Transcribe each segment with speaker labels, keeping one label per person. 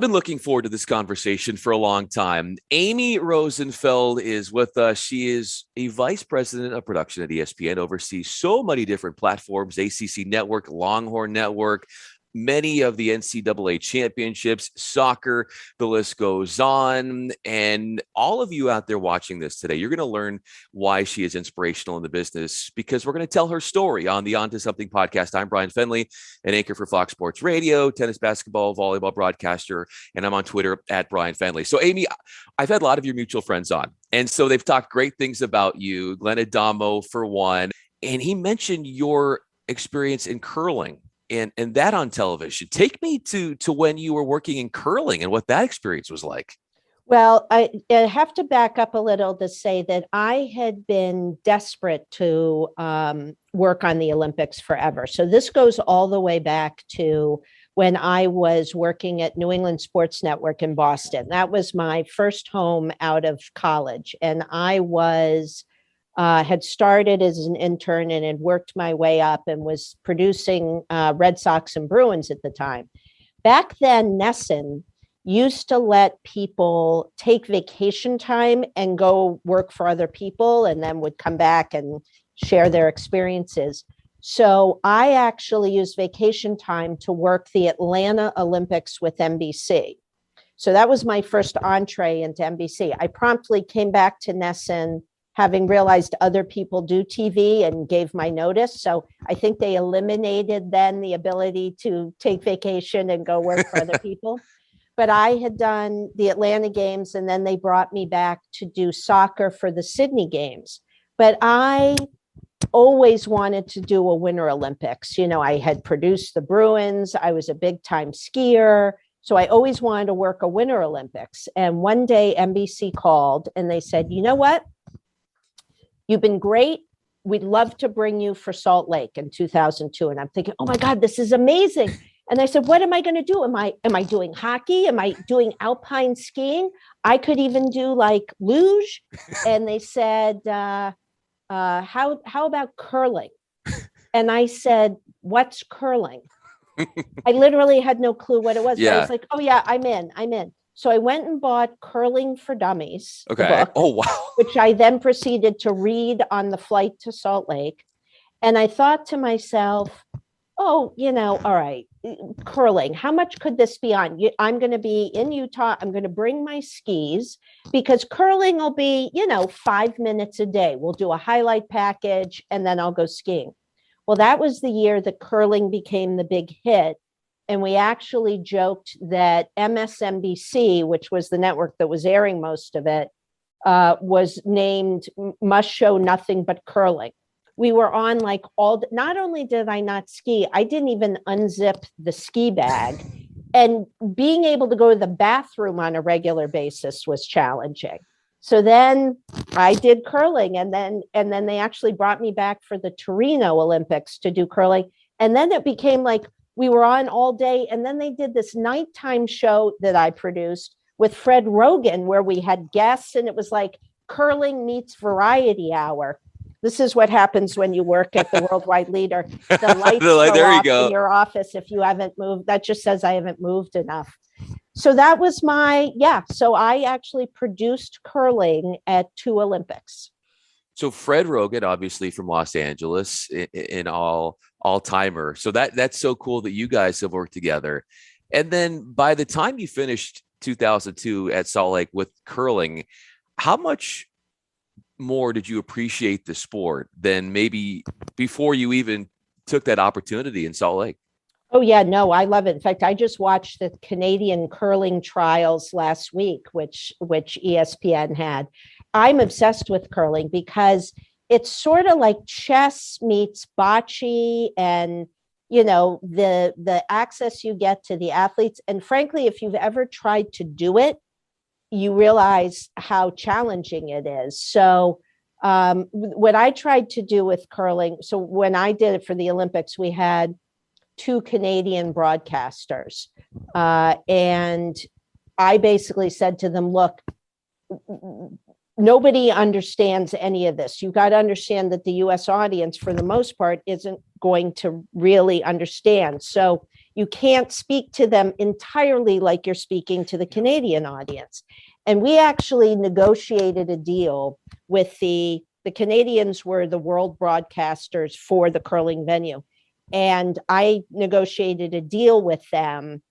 Speaker 1: Been looking forward to this conversation for a long time. Amy Rosenfeld is with us. She is a vice president of production at ESPN, oversees so many different platforms, ACC Network, Longhorn Network, many of the NCAA Championships, soccer, the list goes on. And all of you out there watching this today, you're going to learn why she is inspirational in the business, because we're going to tell her story on the On to Something podcast. I'm Bryan Fenley, an anchor for Fox Sports Radio, tennis, basketball, volleyball broadcaster, and I'm on Twitter at Bryan Fenley. So, Amy, I've had a lot of your mutual friends on, and so they've talked great things about you, Glenn Adamo for one, and he mentioned your experience in curling. And that on television. Take me to when you were working in curling and what that experience was like.
Speaker 2: Well, I have to back up a little to say that I had been desperate to work on the Olympics forever. So this goes all the way back to when I was working at New England Sports Network in Boston. That was my first home out of college. And I had started as an intern and had worked my way up and was producing Red Sox and Bruins at the time. Back then, NESN used to let people take vacation time and go work for other people, and then would come back and share their experiences. So I actually used vacation time to work the Atlanta Olympics with NBC. So that was my first entree into NBC. I promptly came back to NESN, having realized other people do TV, and gave my notice. So I think they eliminated then the ability to take vacation and go work for other people. But I had done the Atlanta games, and then they brought me back to do soccer for the Sydney games. But I always wanted to do a Winter Olympics. You know, I had produced the Bruins. I was a big time skier. So I always wanted to work a Winter Olympics. And one day NBC called and they said, you know what? You've been great. We'd love to bring you for Salt Lake in 2002. And I'm thinking, oh my God, this is amazing. And I said, what am I going to do? Am I doing hockey? Am I doing alpine skiing? I could even do like luge. And they said, how about curling? And I said, what's curling? I literally had no clue what it was.
Speaker 1: Yeah.
Speaker 2: I was like, oh yeah, I'm in. So I went and bought Curling for Dummies,
Speaker 1: Okay.
Speaker 2: the book,
Speaker 1: Oh, wow.
Speaker 2: which I then proceeded to read on the flight to Salt Lake. And I thought to myself, oh, all right, curling, how much could this be on? I'm going to be in Utah. I'm going to bring my skis, because curling will be, 5 minutes a day. We'll do a highlight package and then I'll go skiing. Well, that was the year that curling became the big hit. And we actually joked that MSNBC, which was the network that was airing most of it, was named Must Show Nothing But Curling. We were on like not only did I not ski, I didn't even unzip the ski bag. And being able to go to the bathroom on a regular basis was challenging. So then I did curling, and then they actually brought me back for the Torino Olympics to do curling. And then it became like, we were on all day. And then they did this nighttime show that I produced with Fred Rogan, where we had guests, and it was like curling meets variety hour. This is what happens when you work at the Worldwide Leader. The lights go off in your office if you haven't moved. That just says I haven't moved enough. So that was so I actually produced curling at 2 Olympics.
Speaker 1: So Fred Rogan, obviously from Los Angeles, in all-timer. So that's so cool that you guys have worked together. And then by the time you finished 2002 at Salt Lake with curling, how much more did you appreciate the sport than maybe before you even took that opportunity in Salt Lake?
Speaker 2: Oh yeah, no, I love it. In fact, I just watched the Canadian curling trials last week, which ESPN had. I'm obsessed with curling because it's sort of like chess meets bocce, and the access you get to the athletes. And frankly, if you've ever tried to do it, you realize how challenging it is. So what I tried to do with curling, so when I did it for the Olympics, we had 2 Canadian broadcasters. And I basically said to them, look, nobody understands any of this. You've got to understand that the US audience, for the most part, isn't going to really understand. So You can't speak to them entirely like you're speaking to the Canadian audience. And we actually negotiated a deal with the Canadians were the world broadcasters for the curling venue. And I negotiated a deal with them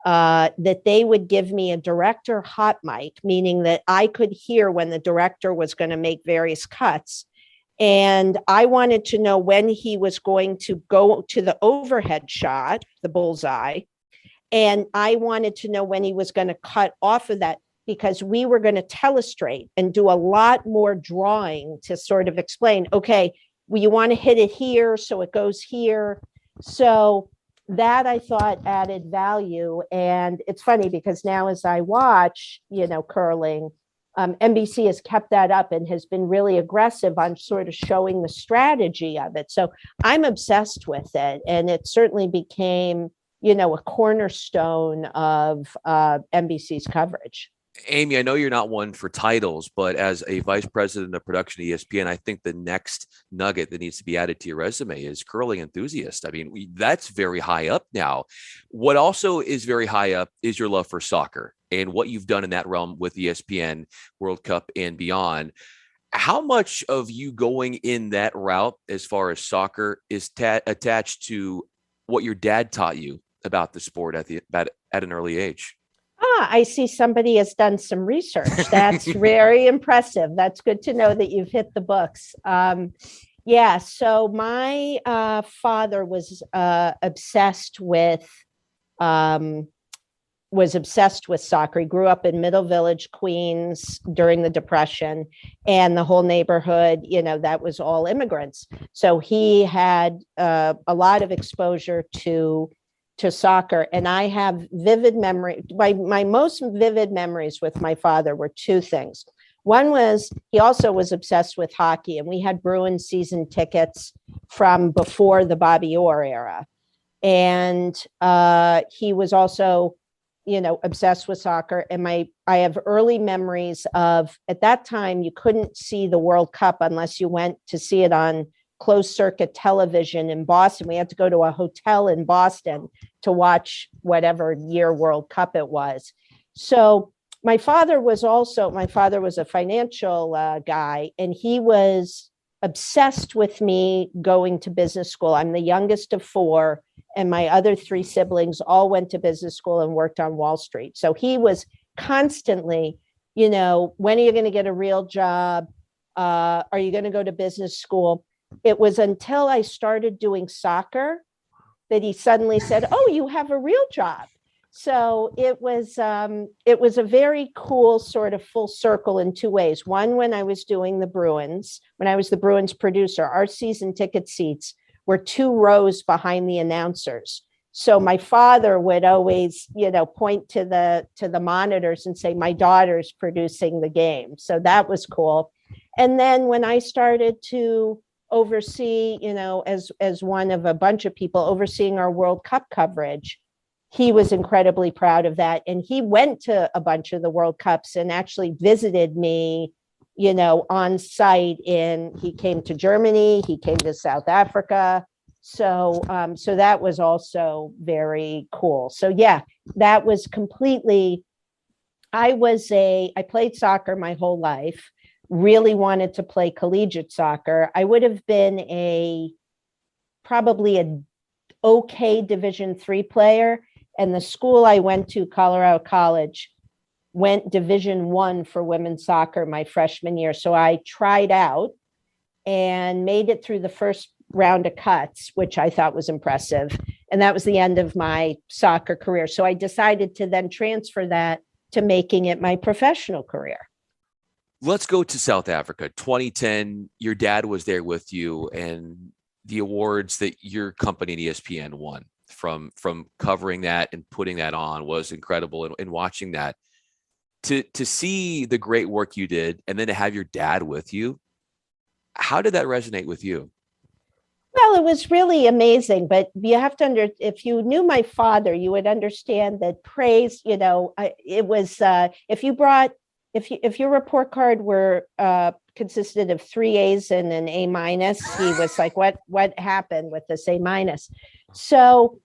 Speaker 2: that they would give me a director hot mic, meaning that I could hear when the director was going to make various cuts. And I wanted to know when he was going to go to the overhead shot, the bullseye. And I wanted to know when he was going to cut off of that, because we were going to telestrate and do a lot more drawing to sort of explain, okay, well, you want to hit it here, so it goes here. So that I thought added value. And it's funny because now as I watch, curling, NBC has kept that up and has been really aggressive on sort of showing the strategy of it. So I'm obsessed with it. And it certainly became, a cornerstone of NBC's coverage.
Speaker 1: Amy, I know you're not one for titles, but as a vice president of production at ESPN, I think the next nugget that needs to be added to your resume is curling enthusiast. I mean, that's very high up now. What also is very high up is your love for soccer and what you've done in that realm with ESPN, World Cup, and beyond. How much of you going in that route as far as soccer is attached to what your dad taught you about the sport at an early age?
Speaker 2: I see somebody has done some research. That's very impressive. That's good to know that you've hit the books. So my father was obsessed with soccer. He grew up in Middle Village, Queens during the Depression, and the whole neighborhood, that was all immigrants. So he had a lot of exposure to soccer. And I have vivid memory. My most vivid memories with my father were two things. One was he also was obsessed with hockey, and we had Bruins season tickets from before the Bobby Orr era. And he was also, obsessed with soccer. And I have early memories of, at that time, you couldn't see the World Cup unless you went to see it on closed circuit television in Boston. We had to go to a hotel in Boston to watch whatever year World Cup it was. So my father was a financial guy, and he was obsessed with me going to business school. I'm the youngest of four, and my other three siblings all went to business school and worked on Wall Street. So he was constantly, when are you going to get a real job? Are you going to go to business school? It was until I started doing soccer that he suddenly said, "Oh, you have a real job." So it was a very cool sort of full circle in two ways. One, when I was doing the Bruins, when I was the Bruins producer, our season ticket seats were 2 rows behind the announcers. So my father would always, point to the monitors and say, "My daughter's producing the game." So that was cool. And then when I started to oversee, as one of a bunch of people overseeing our World Cup coverage, he was incredibly proud of that. And he went to a bunch of the World Cups and actually visited me, on site. He came to Germany, he came to South Africa. So that was also very cool. So yeah, that was completely, I played soccer my whole life. Really wanted to play collegiate soccer. I would have been probably an okay Division III player. And the school I went to, Colorado College, went Division I for women's soccer my freshman year. So I tried out and made it through the first round of cuts, which I thought was impressive. And that was the end of my soccer career. So I decided to then transfer that to making it my professional career.
Speaker 1: Let's go to South Africa. 2010, your dad was there with you, and the awards that your company and ESPN won from covering that and putting that on was incredible. And watching that, to see the great work you did, and then to have your dad with you, how did that resonate with you?
Speaker 2: Well, it was really amazing, but you have to if you knew my father, you would understand that praise, it was, if your report card were consisted of 3 A's and an A minus, he was like, what happened with this A minus? So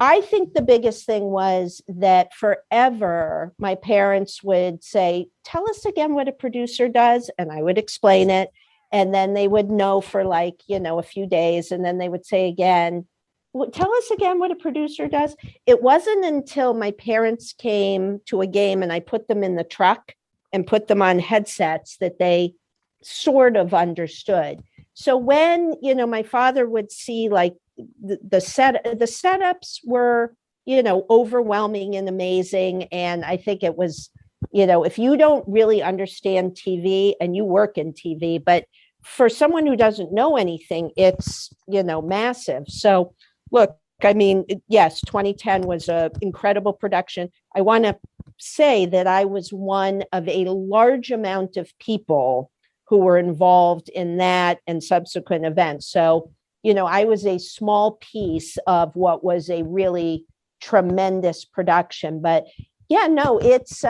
Speaker 2: I think the biggest thing was that forever my parents would say, tell us again what a producer does. And I would explain it. And then they would know for like, a few days. And then they would say again, tell us again what a producer does. It wasn't until my parents came to a game and I put them in the truck and put them on headsets that they sort of understood. So when, my father would see like the setups were, overwhelming and amazing. And I think it was, if you don't really understand TV and you work in TV, but for someone who doesn't know anything, it's, massive. So look, I mean, yes, 2010 was an incredible production. I want to say that I was one of a large amount of people who were involved in that and subsequent events. So, I was a small piece of what was a really tremendous production. But yeah, no, it's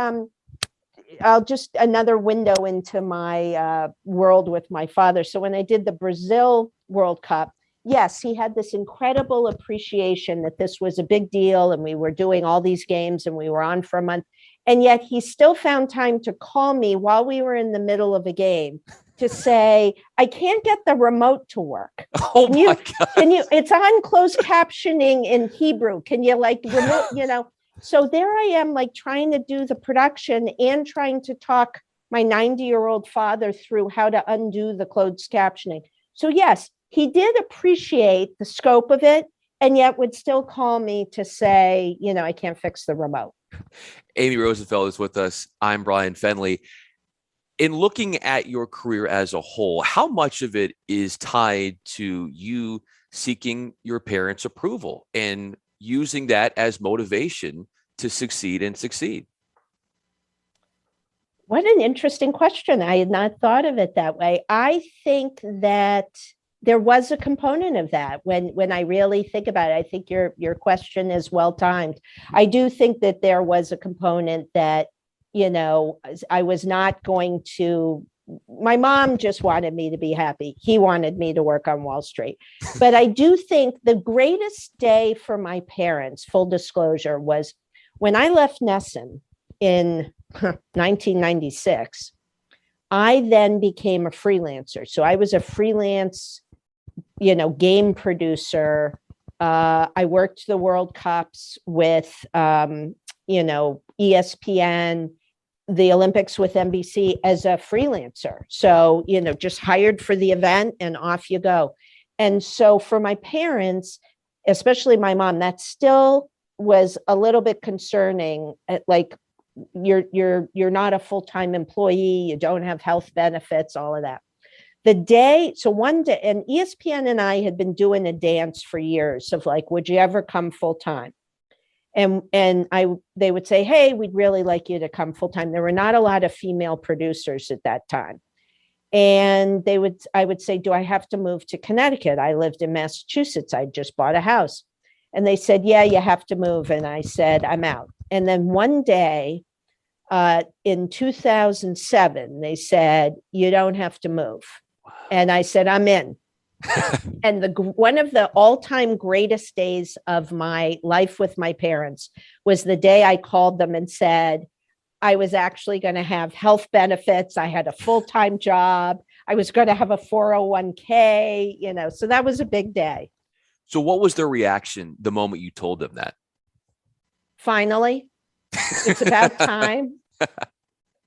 Speaker 2: I'll just another window into my world with my father. So when I did the Brazil World Cup, yes, he had this incredible appreciation that this was a big deal and we were doing all these games and we were on for a month. And yet he still found time to call me while we were in the middle of a game to say, I can't get the remote to work.
Speaker 1: Oh my God.
Speaker 2: It's on closed captioning in Hebrew. Can you remote, So there I am, like trying to do the production and trying to talk my 90-year-old father through how to undo the closed captioning. So yes, he did appreciate the scope of it and yet would still call me to say, I can't fix the remote.
Speaker 1: Amy Rosenfeld is with us. I'm Bryan Fenley. In looking at your career as a whole, how much of it is tied to you seeking your parents' approval and using that as motivation to succeed and succeed?
Speaker 2: What an interesting question. I had not thought of it that way. I think that there was a component of that when I really think about it. I think your question is well timed. I do think that there was a component that, I was not going to, my mom just wanted me to be happy. He wanted me to work on Wall Street. But I do think the greatest day for my parents, full disclosure, was when I left Nesson in 1996. I then became a freelancer. So I was a freelance, game producer. I worked the World Cups with, ESPN, the Olympics with NBC as a freelancer. So, just hired for the event and off you go. And so for my parents, especially my mom, that still was a little bit concerning. Like you're not a full-time employee, you don't have health benefits, all of that. One day, and ESPN and I had been doing a dance for years of like, would you ever come full-time? And they would say, hey, we'd really like you to come full-time. There were not a lot of female producers at that time. And I would say, do I have to move to Connecticut? I lived in Massachusetts. I just bought a house. And they said, yeah, you have to move. And I said, I'm out. And then one day in 2007, they said, you don't have to move. And I said, I'm in. And one of the all-time greatest days of my life with my parents was the day I called them and said, I was actually going to have health benefits. I had a full-time job. I was going to have a 401k, so that was a big day.
Speaker 1: So what was their reaction the moment you told them that?
Speaker 2: Finally, it's about time.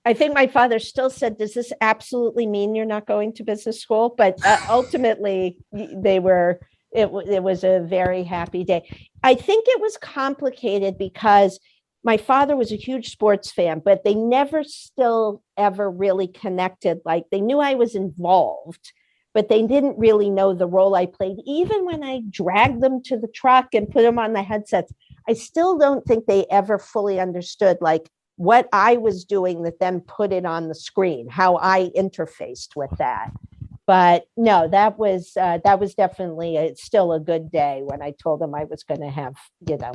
Speaker 2: I think my father still said, does this absolutely mean you're not going to business school? But ultimately, it was a very happy day. I think it was complicated because my father was a huge sports fan, but they never still ever really connected. Like they knew I was involved, but they didn't really know the role I played. Even when I dragged them to the truck and put them on the headsets, I still don't think they ever fully understood like what I was doing that then put it on the screen, how I interfaced with that. But no, that was definitely still a good day when I told them I was going to have,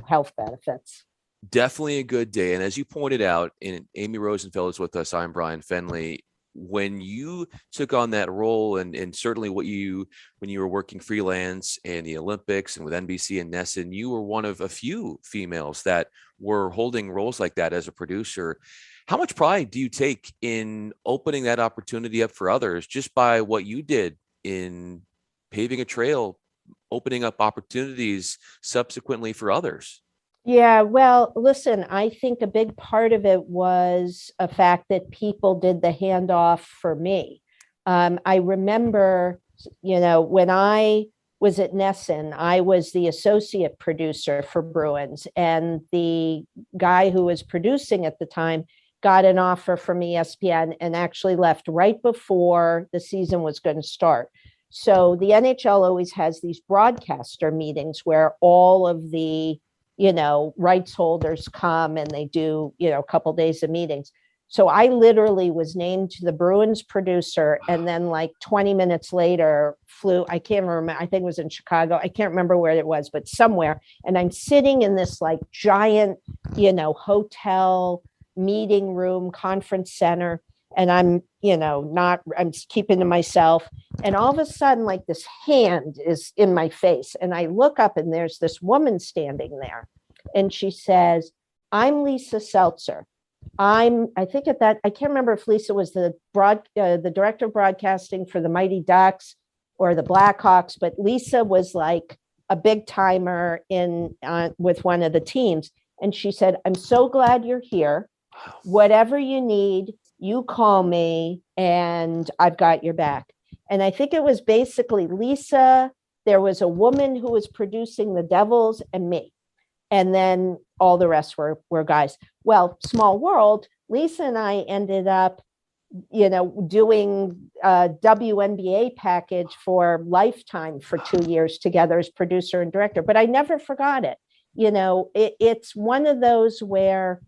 Speaker 2: health benefits.
Speaker 1: Definitely a good day. And as you pointed out, and Amy Rosenfeld is with us, I'm Bryan Fenley. when you took on that role, and certainly when you were working freelance in the Olympics and with NBC and NESN, you were one of a few females that were holding roles like that as a producer. How much pride do you take in opening that opportunity up for others just by what you did in paving a trail, opening up opportunities subsequently for others?
Speaker 2: Yeah, well, listen, I think a big part of it was a fact that people did the handoff for me. I remember, when I was at NESN, I was the associate producer for Bruins, and the guy who was producing at the time got an offer from ESPN and actually left right before the season was going to start. So the NHL always has these broadcaster meetings where all of the rights holders come and they do, a couple days of meetings. So I literally was named to the Bruins producer, and then like 20 minutes later flew, I can't remember, I think it was in Chicago. I can't remember where it was, but somewhere. And I'm sitting in this like giant, hotel meeting room, conference center. And I'm keeping to myself. And all of a sudden, like this hand is in my face. And I look up and there's this woman standing there. And she says, "I'm Lisa Seltzer. I can't remember if Lisa was the director of broadcasting for the Mighty Ducks or the Blackhawks, but Lisa was like a big timer with one of the teams." And she said, "I'm so glad you're here. Whatever you need, you call me and I've got your back." And I think it was basically Lisa. There was a woman who was producing the Devils and me. And then all the rest were guys. Well, small world, Lisa and I ended up, doing a WNBA package for Lifetime for 2 years together as producer and director. But I never forgot it. It's one of those where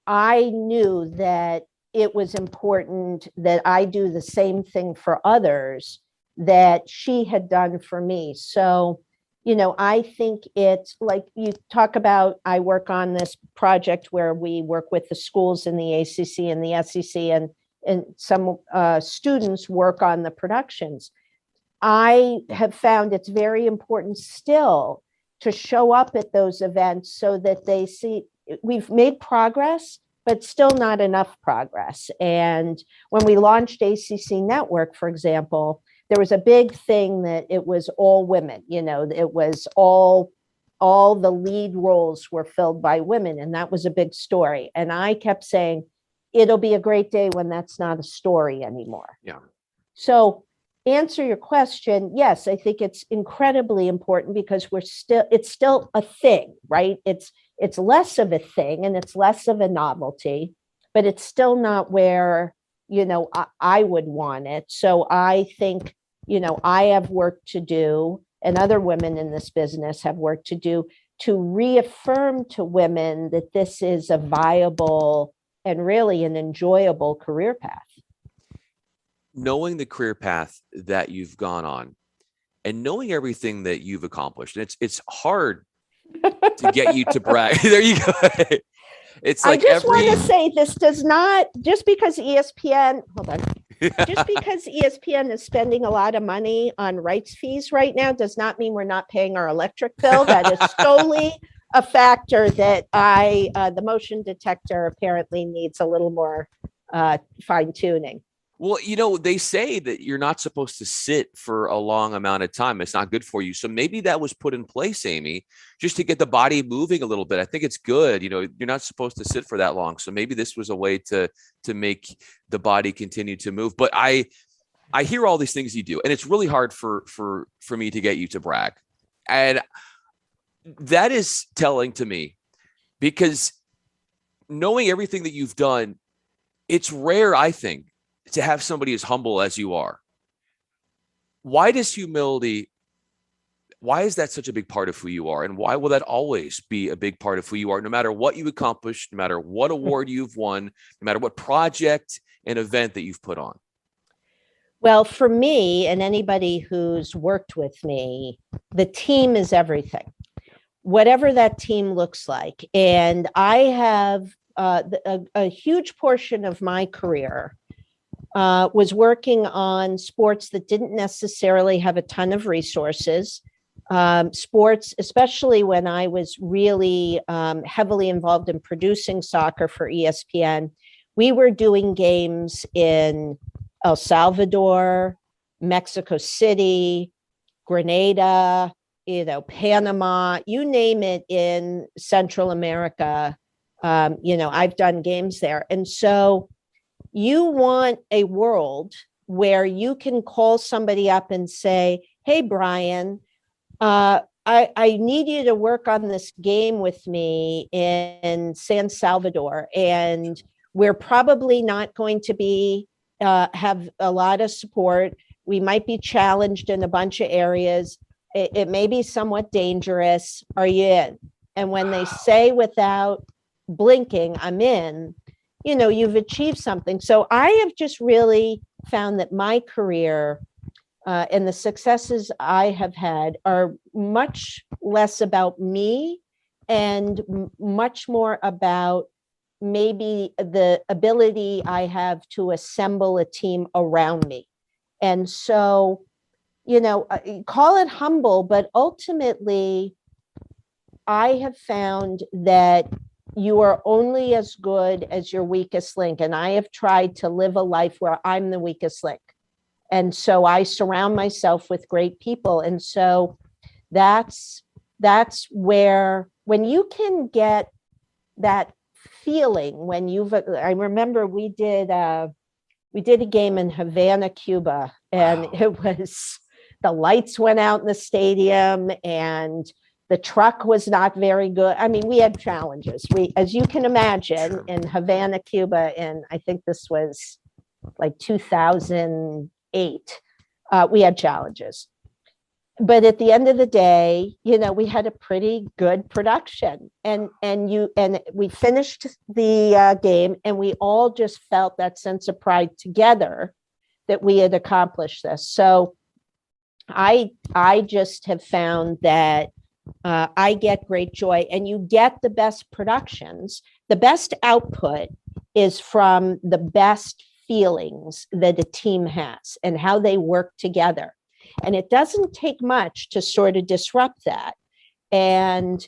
Speaker 2: I knew that it was important that I do the same thing for others that she had done for me. So, I think it's like you talk about, I work on this project where we work with the schools in the ACC and the SEC, and some students work on the productions. I have found it's very important still to show up at those events so that they see we've made progress, but still not enough progress. And when we launched ACC Network, for example, there was a big thing that it was all women. It was all the lead roles were filled by women, and that was a big story. And I kept saying, it'll be a great day when that's not a story anymore.
Speaker 1: Yeah.
Speaker 2: So answer your question, yes, I think it's incredibly important because it's still a thing, right? It's less of a thing and it's less of a novelty, but it's still not where, I would want it. So I think, I have work to do, and other women in this business have work to do to reaffirm to women that this is a viable and really an enjoyable career path.
Speaker 1: Knowing the career path that you've gone on and knowing everything that you've accomplished, and it's hard to get you to brag. There you go. It's like
Speaker 2: I just want to say this does not, just because ESPN is spending a lot of money on rights fees right now does not mean we're not paying our electric bill. That is solely a factor that the motion detector apparently needs a little more fine tuning.
Speaker 1: Well, they say that you're not supposed to sit for a long amount of time. It's not good for you. So maybe that was put in place, Amy, just to get the body moving a little bit. I think it's good. You're not supposed to sit for that long. So maybe this was a way to make the body continue to move. But I hear all these things you do, and it's really hard for me to get you to brag. And that is telling to me, because knowing everything that you've done, it's rare, I think, to have somebody as humble as you are. Why is that such a big part of who you are? And why will that always be a big part of who you are, no matter what you accomplish, no matter what award you've won, no matter what project and event that you've put on?
Speaker 2: Well, for me and anybody who's worked with me, the team is everything, whatever that team looks like. And I have a huge portion of my career was working on sports that didn't necessarily have a ton of resources. Sports, especially when I was really heavily involved in producing soccer for ESPN, we were doing games in El Salvador, Mexico City, Grenada, Panama, you name it in Central America. I've done games there. And so you want a world where you can call somebody up and say, hey, Bryan, I need you to work on this game with me in San Salvador. And we're probably not going to be have a lot of support. We might be challenged in a bunch of areas. It may be somewhat dangerous. Are you in? And when they say without blinking, I'm in, you've achieved something. So I have just really found that my career and the successes I have had are much less about me and much more about maybe the ability I have to assemble a team around me. And so, call it humble, but ultimately, I have found that you are only as good as your weakest link. And I have tried to live a life where I'm the weakest link. And so I surround myself with great people. And so that's where, when you can get that feeling, I remember we did a game in Havana, Cuba, and it was, the lights went out in the stadium and the truck was not very good. I mean, we had challenges. As you can imagine, in Havana, Cuba, and I think this was like 2008, we had challenges. But at the end of the day, we had a pretty good production, and we finished the game, and we all just felt that sense of pride together that we had accomplished this. So I just have found that I get great joy, and you get the best productions. The best output is from the best feelings that a team has and how they work together. And it doesn't take much to sort of disrupt that. And,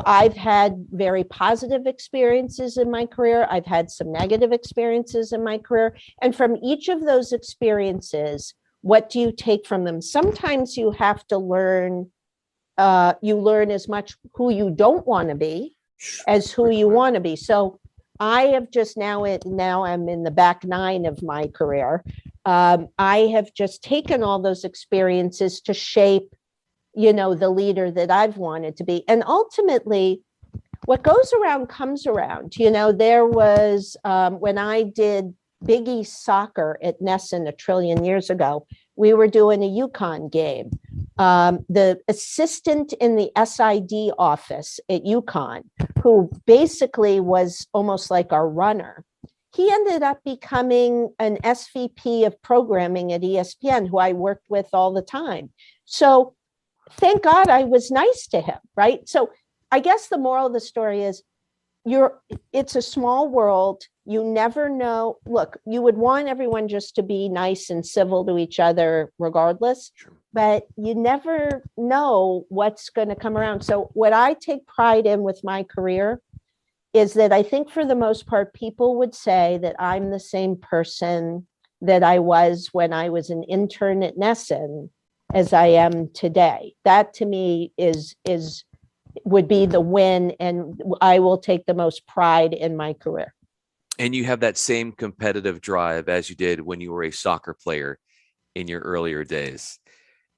Speaker 2: I've had very positive experiences in my career. I've had some negative experiences in my career. And from each of those experiences, what do you take from them? Sometimes you have to learn, you learn as much who you don't want to be as who you want to be. So I have just now I'm in the back nine of my career. I have just taken all those experiences to shape, the leader that I've wanted to be. And ultimately, what goes around comes around. There was, when I did Big East soccer at Nesson a trillion years ago, we were doing a UConn game. The assistant in the SID office at UConn, who basically was almost like our runner, he ended up becoming an SVP of programming at ESPN, who I worked with all the time. So thank God I was nice to him, right? So I guess the moral of the story is, it's a small world. You never know. Look, you would want everyone just to be nice and civil to each other regardless, but you never know what's going to come around. So what I take pride in with my career is that I think for the most part, people would say that I'm the same person that I was when I was an intern at Nesson as I am today. That to me would be the win, and I will take the most pride in my career.
Speaker 1: And you have that same competitive drive as you did when you were a soccer player in your earlier days.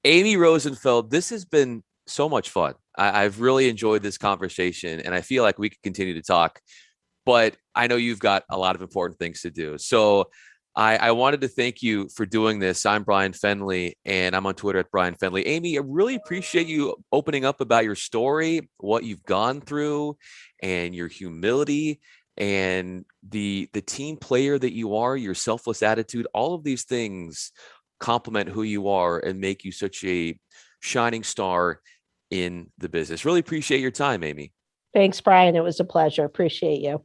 Speaker 1: Amy Rosenfeld, this has been so much fun. I've really enjoyed this conversation, and I feel like we could continue to talk, but I know you've got a lot of important things to do. So I wanted to thank you for doing this. I'm Bryan Fenley, and I'm on Twitter at Bryan Fenley. Amy, I really appreciate you opening up about your story, what you've gone through, and your humility, and the team player that you are, your selfless attitude. All of these things complement who you are and make you such a shining star in the business. Really appreciate your time, Amy.
Speaker 2: Thanks, Bryan. It was a pleasure. Appreciate you.